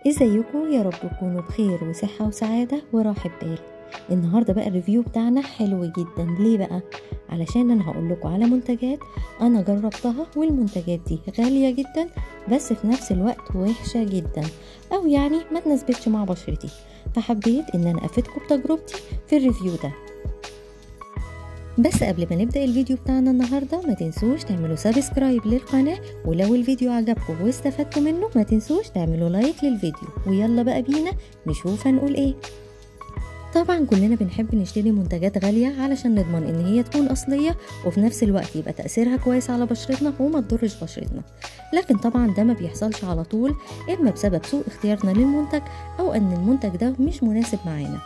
ازيكم؟ يا رب تكونوا بخير وصحة وسعادة وراحة بال. النهاردة بقى الريفيو بتاعنا حلو جدا. ليه بقى؟ علشان انا هقول لكم على منتجات انا جربتها، والمنتجات دي غالية جدا بس في نفس الوقت وحشة جدا، او يعني ما تناسبتش مع بشرتي، فحبيت ان انا افيدكم بتجربتي في الريفيو ده. بس قبل ما نبدأ الفيديو بتاعنا النهاردة ما تنسوش تعملوا سبسكرايب للقناة، ولو الفيديو عجبكم واستفدتوا منه ما تنسوش تعملوا لايك للفيديو. ويلا بقى بينا نشوف هنقول ايه. طبعا كلنا بنحب نشتري منتجات غالية علشان نضمن ان هي تكون اصلية، وفي نفس الوقت يبقى تأثيرها كويس على بشرتنا وما تضرش بشرتنا. لكن طبعا ده ما بيحصلش على طول، اما بسبب سوء اختيارنا للمنتج او ان المنتج ده مش مناسب معانا.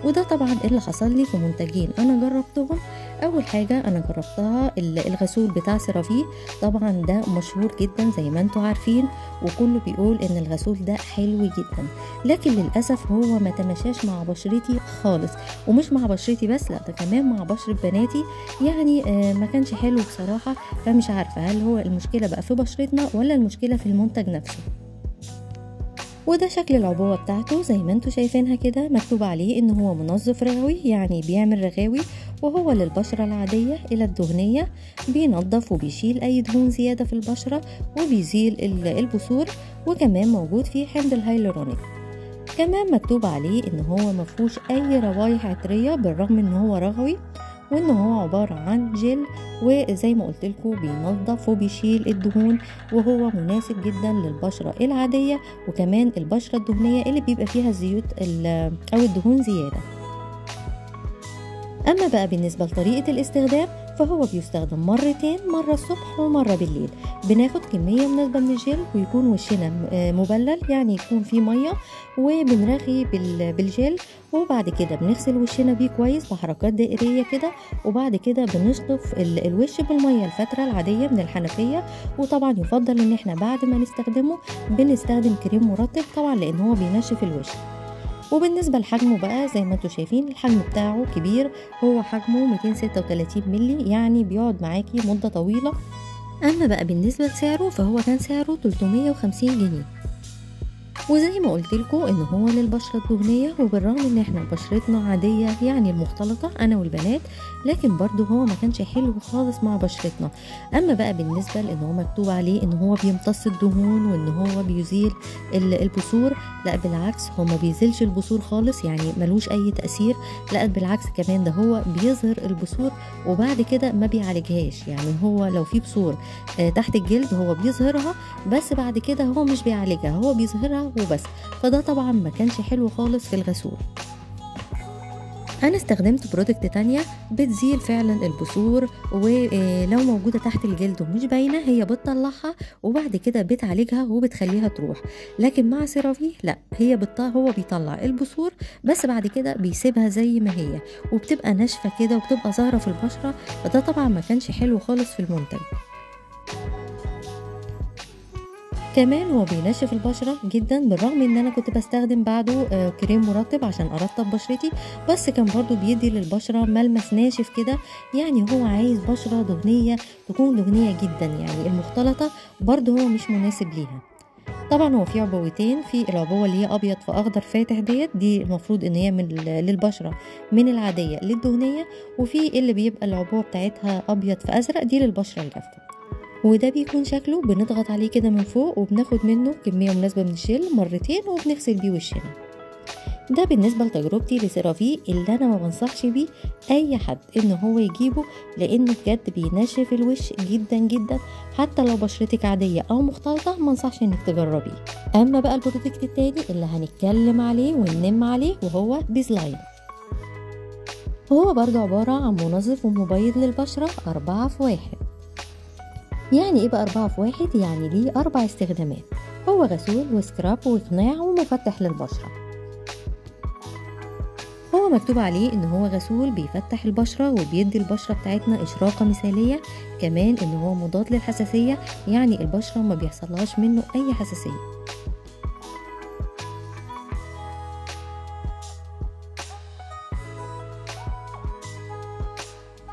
وده طبعا اللي حصل لي في منتجين انا جربتهم. اول حاجه انا جربتها الغسول بتاع سيرافي. طبعا ده مشهور جدا زي ما انتم عارفين، وكله بيقول ان الغسول ده حلو جدا، لكن للاسف هو ما تمشاش مع بشرتي خالص، ومش مع بشرتي بس، لا ده كمان مع بشرة بناتي. يعني ما كانش حلو بصراحه. فمش عارفه هل هو المشكله بقى في بشرتنا ولا المشكله في المنتج نفسه. وده شكل العبوة بتاعته زي ما انتوا شايفينها كده، مكتوب عليه ان هو منظف رغوي، يعني بيعمل رغاوي، وهو للبشرة العادية الى الدهنية. بينظف وبيشيل اي دهون زيادة في البشرة، وبيزيل البثور، وكمان موجود فيه حمض الهيلورونيك. كمان مكتوب عليه ان هو مفهوش اي روايح عطرية بالرغم ان هو رغوي، وان هو عبارة عن جل، وزي ما قلت لكم بينظف وبيشيل الدهون، وهو مناسب جدا للبشرة العادية وكمان البشرة الدهنية اللي بيبقى فيها الزيوت او الدهون زيادة. اما بقى بالنسبة لطريقة الاستخدام فهو بيستخدم مرتين، مرة الصبح ومرة بالليل. بناخد كمية مناسبة من الجل، ويكون وشنا مبلل، يعني يكون فيه مية، وبنرغي بالجل، وبعد كده بنغسل وشنا بيه كويس بحركات دائرية كده، وبعد كده بنشطف الوش بالمية الفترة العادية من الحنفية. وطبعا يفضل ان احنا بعد ما نستخدمه بنستخدم كريم مرطب طبعا لان هو بينشف الوش. وبالنسبة لحجمه بقى زي ما انتوا شايفين الحجم بتاعه كبير، هو حجمه 236 ملي، يعني بيقعد معاكي مدة طويلة. اما بقى بالنسبة لسعره فهو كان سعره 350 جنيه. وزي ما قلت لكم ان هو للبشره الدهنيه، وبالرغم ان احنا بشرتنا عاديه يعني المختلطه انا والبنات، لكن برضو هو ما كانش حلو خالص مع بشرتنا. اما بقى بالنسبه لان هو مكتوب عليه ان هو بيمتص الدهون وان هو بيزيل البثور، لا بالعكس هو ما بيزيلش البثور خالص، يعني ملوش اي تاثير. لا بالعكس كمان ده هو بيظهر البثور وبعد كده ما بيعالجهاش. يعني هو لو في بثور تحت الجلد هو بيظهرها، بس بعد كده هو مش بيعالجها، هو بيظهرها وبس. فده طبعا ما كانش حلو خالص في الغسول. انا استخدمت برودكت تانية بتزيل فعلا البثور، ولو موجودة تحت الجلد ومش باينة هي بتطلعها وبعد كده بتعالجها وبتخليها تروح. لكن مع سيرافي لا، هو بيطلع البثور بس بعد كده بيسيبها زي ما هي، وبتبقى ناشفة كده وبتبقى ظاهرة في البشرة. فده طبعا ما كانش حلو خالص في المنتج. كمان هو بينشف البشرة جدا، بالرغم ان انا كنت بستخدم بعده كريم مرطب عشان ارطب بشرتي، بس كان برضو بيدي للبشرة ملمس ناشف كده. يعني هو عايز بشرة دهنية تكون دهنية جدا، يعني المختلطة برضو هو مش مناسب ليها. طبعا هو في عبوتين، في العبوة اللي هي ابيض في اخضر فاتح دي المفروض ان هي للبشرة من العادية للدهنية، وفي اللي بيبقى العبوة بتاعتها ابيض في ازرق دي للبشرة الجافة. وده بيكون شكله بنضغط عليه كده من فوق وبناخد منه كمية مناسبة من الجل مرتين وبنغسل بيه وشنا. ده بالنسبة لتجربتي لسيرافي اللي انا ما بنصحش بيه اي حد ان هو يجيبه، لانه بجد بينشف الوش جدا جدا. حتى لو بشرتك عادية او مختلطة ما انصحش انك تجربيه. اما بقى البرودكت التاني اللي هنتكلم عليه وننم عليه وهو بيزلاين. هو برضو عبارة عن منظف ومبيض للبشرة 4 في 1. يعني ايه بقى 4 في 1؟ يعني ليه 4 استخدامات. هو غسول وسكراب وقناع ومفتح للبشرة. هو مكتوب عليه ان هو غسول بيفتح البشرة وبيدي البشرة بتاعتنا اشراقة مثالية، كمان ان هو مضاد للحساسية، يعني البشرة ما بيحصلهاش منه اي حساسية.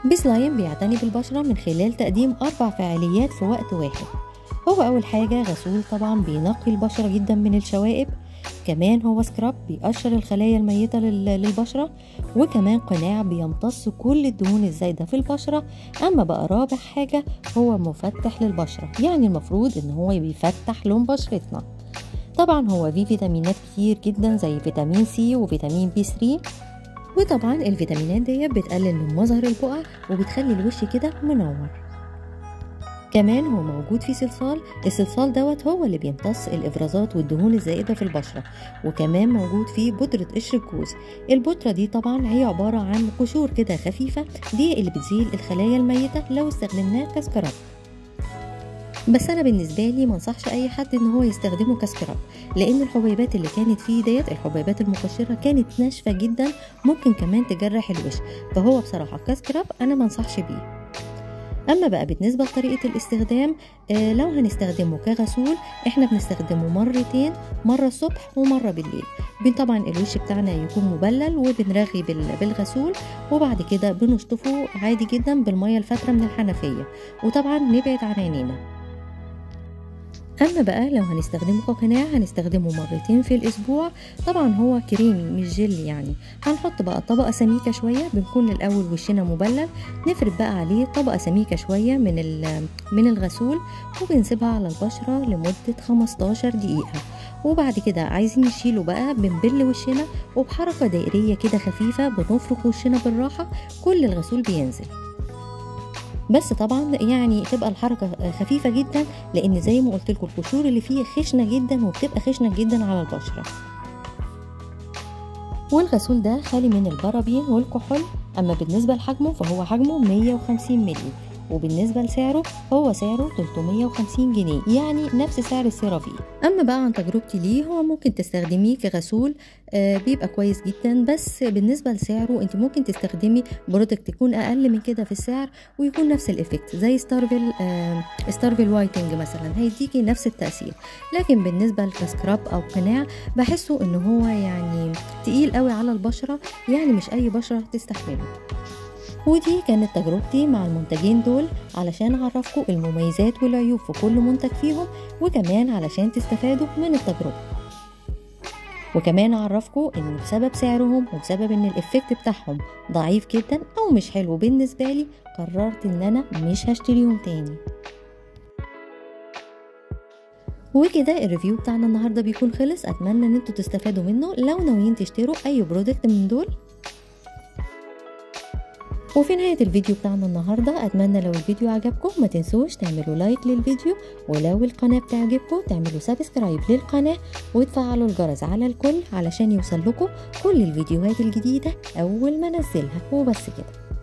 بيزلاين بيعتني بالبشرة من خلال تقديم 4 فعاليات في وقت واحد. هو أول حاجة غسول طبعا بينقي البشرة جدا من الشوائب، كمان هو سكراب بيقشر الخلايا الميتة للبشرة، وكمان قناع بيمتص كل الدهون الزايدة في البشرة. اما بقى رابع حاجة هو مفتح للبشرة، يعني المفروض ان هو بيفتح لون بشرتنا. طبعا هو فيه فيتامينات كتير جدا زي فيتامين سي وفيتامين بي 3، وطبعا الفيتامينات دي بتقلل من مظهر البقع وبتخلي الوش كده منور. كمان هو موجود في صلصال، الصلصال دوت هو اللي بيمتص الافرازات والدهون الزائده في البشره. وكمان موجود فيه بودره قشر الجوز، البودره دي طبعا هي عباره عن قشور كده خفيفه، دي اللي بتزيل الخلايا الميته لو استخدمناه كسكراب. بس انا بالنسبه لي ما انصحش اي حد ان هو يستخدمه كسكراب، لان الحبيبات اللي كانت فيه ديت الحبيبات المقشره كانت ناشفه جدا، ممكن كمان تجرح الوش، فهو بصراحه كسكراب انا ما انصحش بيه. اما بقى بالنسبه لطريقه الاستخدام، لو هنستخدمه كغسول احنا بنستخدمه مرتين، مره الصبح ومره بالليل. طبعا الوش بتاعنا يكون مبلل وبنرغي بالغسول، وبعد كده بنشطفه عادي جدا بالميه الفاتره من الحنفيه، وطبعا نبعد عن عينينا. اما بقى لو هنستخدمه كقناع هنستخدمه مرتين في الاسبوع. طبعا هو كريمي مش جل يعني. هنحط بقى طبقه سميكه شويه، بنكون الاول وشنا مبلل، نفرد بقى عليه طبقه سميكه شويه من الغسول، وبنسيبها على البشره لمده 15 دقيقه. وبعد كده عايزين نشيله بقى بنبل وشنا، وبحركه دائريه كده خفيفه بنفرك وشنا بالراحه، كل الغسول بينزل. بس طبعا يعني تبقى الحركه خفيفه جدا، لان زي ما قلت لكم القشور اللي فيه خشنه جدا، وبتبقى خشنه جدا على البشره. والغسول ده خالي من البرابين والكحول. اما بالنسبه لحجمه فهو حجمه 150 مللي، وبالنسبة لسعره هو سعره 350 جنيه، يعني نفس سعر السيرافي. أما بقى عن تجربتي ليه، هو ممكن تستخدميه كغسول بيبقى كويس جدا، بس بالنسبة لسعره انت ممكن تستخدمي برودكت يكون أقل من كده في السعر ويكون نفس الإفكت، زي ستارفيل وايتنج مثلا، هيديكي نفس التأثير. لكن بالنسبة للسكراب أو قناع بحسه إن هو يعني تقيل قوي على البشرة، يعني مش أي بشرة تستحمله. ودي كانت تجربتي مع المنتجين دول، علشان اعرفكم المميزات والعيوب في كل منتج فيهم، وكمان علشان تستفادوا من التجربة. وكمان اعرفكم ان بسبب سعرهم وبسبب ان الافكت بتاعهم ضعيف جدا او مش حلو بالنسبة لي، قررت ان انا مش هشتريهم تاني. وكده الريفيو بتاعنا النهاردة بيكون خلص. اتمنى ان انتوا تستفادوا منه لو ناويين تشتروا اي برودكت من دول. وفي نهاية الفيديو بتاعنا النهاردة أتمنى لو الفيديو عجبكم ما تنسوش تعملوا لايك للفيديو، ولو القناة بتعجبكم تعملوا سبسكرايب للقناة وتفعلوا الجرس على الكل علشان يوصل لكم كل الفيديوهات الجديدة أول ما نزلها. وبس كده.